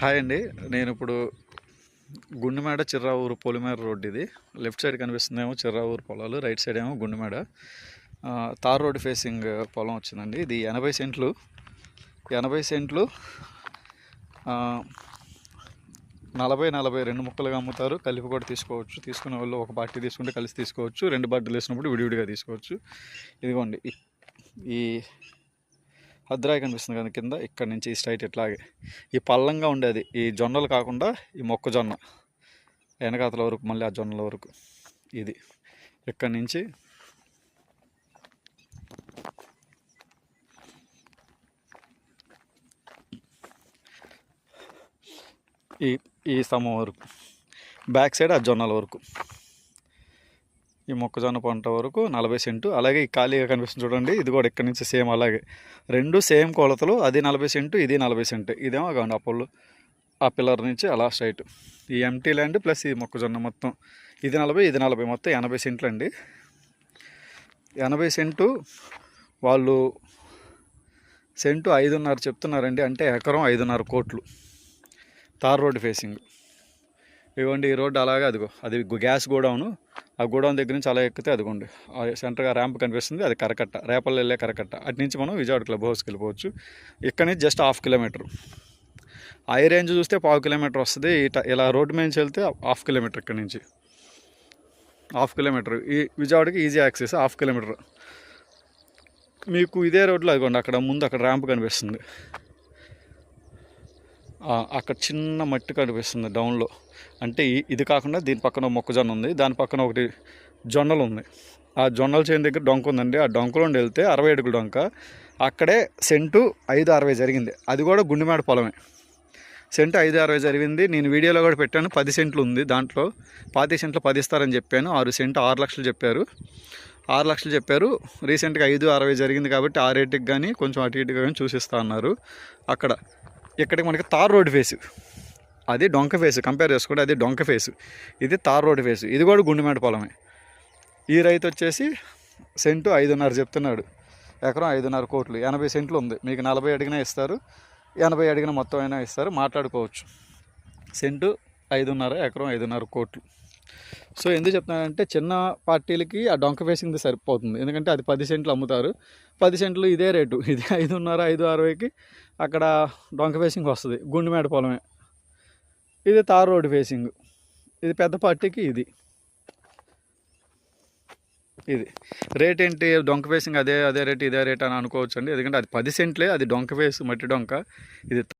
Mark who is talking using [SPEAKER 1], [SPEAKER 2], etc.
[SPEAKER 1] Hi అండి. నేను ఇప్పుడు గుండుమేడ చిర్రావూరు పొలిమేర రోడ్. ఇది లెఫ్ట్ సైడ్ కనిపిస్తుందేమో చిర్రావూరు పొలాలు, రైట్ సైడ్ ఏమో గుండుమేడ. తార్ రోడ్ ఫేసింగ్ పొలం వచ్చిందండి. ఇది 80 సెంట్లు. 80 సెంట్లు 40-42 ముక్కలుగా అమ్ముతారు. కలిపి కూడా తీసుకోవచ్చు. తీసుకునే వాళ్ళు ఒక పార్టీ తీసుకుంటే కలిసి తీసుకోవచ్చు. 2 బాటిల్ వేసినప్పుడు విడివిడిగా తీసుకోవచ్చు. ఇదిగోండి, ఈ హద్రాయి కనిపిస్తుంది కదా కింద, ఇక్కడ నుంచి స్ట్రైట్ ఇట్లాగే ఈ పల్లంగా ఉండేది ఈ జొన్నలు కాకుండా ఈ మొక్కజొన్న వెనకాతల వరకు, మళ్ళీ ఆ జొన్నల వరకు. ఇది ఇక్కడ నుంచి ఈ ఈ స్తంభం వరకు, బ్యాక్ సైడ్ ఆ జొన్నల వరకు, ఈ మొక్కజొన్న పంట వరకు 40 సెంటు. అలాగే ఈ ఖాళీగా కనిపిస్తుంది చూడండి, ఇది కూడా ఇక్కడ నుంచి సేమ్ అలాగే, రెండు సేమ్ కొలతలు. అది 40 సెంటు, ఇది 40 సెంటు. ఇదేమో కావండి అప్పుడు ఆ పిల్లర్ నుంచి అలా స్ట్రైట్. ఈ ఎంటీ ల్యాండ్ ప్లస్ ఈ మొక్కజొన్న మొత్తం ఇది 40, ఇది 40, మొత్తం 80 సెంట్లు అండి. 80 సెంటు వాళ్ళు సెంటు 5.5 చెప్తున్నారండి. అంటే ఎకరం 5.5 కోట్లు. Tar road facing. ఇదిగోండి ఈ రోడ్డు అలాగే, అదిగో అది గ్యాస్ గోడౌను. ఆ గోడౌన్ దగ్గర నుంచి అలా ఎక్కితే అదిగోండి సెంటర్గా ర్యాంప్ కనిపిస్తుంది. అది కరకట్ట, రేపల్లి వెళ్ళే కరకట్ట. అటు నుంచి మనం విజయవాడ క్లబ్ హౌస్కి వెళ్ళిపోవచ్చు. ఇక్కడ నుంచి జస్ట్ 1/2 కిలోమీటర్. హై రేంజ్ చూస్తే 1/4 కిలోమీటర్ వస్తుంది. ఇలా రోడ్డు మీద నుంచి వెళ్తే 1/2 కిలోమీటర్. ఇక్కడ నుంచి 1/2 కిలోమీటర్. ఈ విజయవాడకి ఈజీ యాక్సెస్ 1/2 కిలోమీటర్. మీకు ఇదే రోడ్లో అదిగోండి అక్కడ ముందు అక్కడ ర్యాంప్ కనిపిస్తుంది. అక్కడ చిన్న మట్టి కనిపిస్తుంది డౌన్లో. అంటే ఇది కాకుండా దీని పక్కన మొక్కజొన్న ఉంది, దాని పక్కన ఒకటి జొన్నలు ఉంది. ఆ జొన్నల చేను దగ్గర డొంక ఉందండి. ఆ డొంకలో వెళ్తే 60 అడుగుల డొంక. అక్కడే సెంటు 5.60 జరిగింది. అది కూడా గుండుమేడ పొలమే. సెంటు 5.60 జరిగింది. నేను వీడియోలో కూడా పెట్టాను. 10 సెంట్లు ఉంది దాంట్లో. 25 సెంట్లు 10 ఇస్తారని చెప్పాను. 6 సెంటు 6 లక్షలు చెప్పారు. 6 లక్షలు చెప్పారు. రీసెంట్గా 5.60 జరిగింది కాబట్టి ఆ రేటుకి కానీ కొంచెం అటు ఇటుగా కానీ చూసిస్తా అన్నారు. ఇక్కడికి మనకి తార్ రోడ్ ఫేసు, అది డొంక ఫేసు. కంపేర్ చేసుకుంటే అది డొంక ఫేసు, ఇది తార్ రోడ్ ఫేసు. ఇది కూడా గుండుమేడ పొలమే. ఈ రైతు వచ్చేసి సెంటు 5.5 చెప్తున్నాడు. ఎకరం 5.5 కోట్లు. 80 సెంట్లు ఉంది. మీకు 40 అడిగినా ఇస్తారు, 80 అడిగిన మొత్తం అయినా ఇస్తారు, మాట్లాడుకోవచ్చు. సెంటు 5.5, ఎకరం 5.5 కోట్లు. సో ఎందుకు చెప్తున్నానంటే చిన్న పార్టీలకి ఆ డొంక ఫేసింగ్ది సరిపోతుంది. ఎందుకంటే అది 10 సెంట్లు అమ్ముతారు. 10 సెంట్లు ఇదే రేటు. ఇది 5.5, 5.60కి అక్కడ డొంక ఫేసింగ్ వస్తుంది. గుండుమేడ పొలమే. ఇది తార్ రోడ్ ఫేసింగ్. ఇది పెద్ద పార్టీకి ఇది రేట్ ఏంటి? డొంక ఫేసింగ్ అదే రేట్, ఇదే రేట్ అని అనుకోవచ్చు అండి. ఎందుకంటే అది 10 సెంట్లే, అది డొంక ఫేస్, మట్టి డొంక. ఇది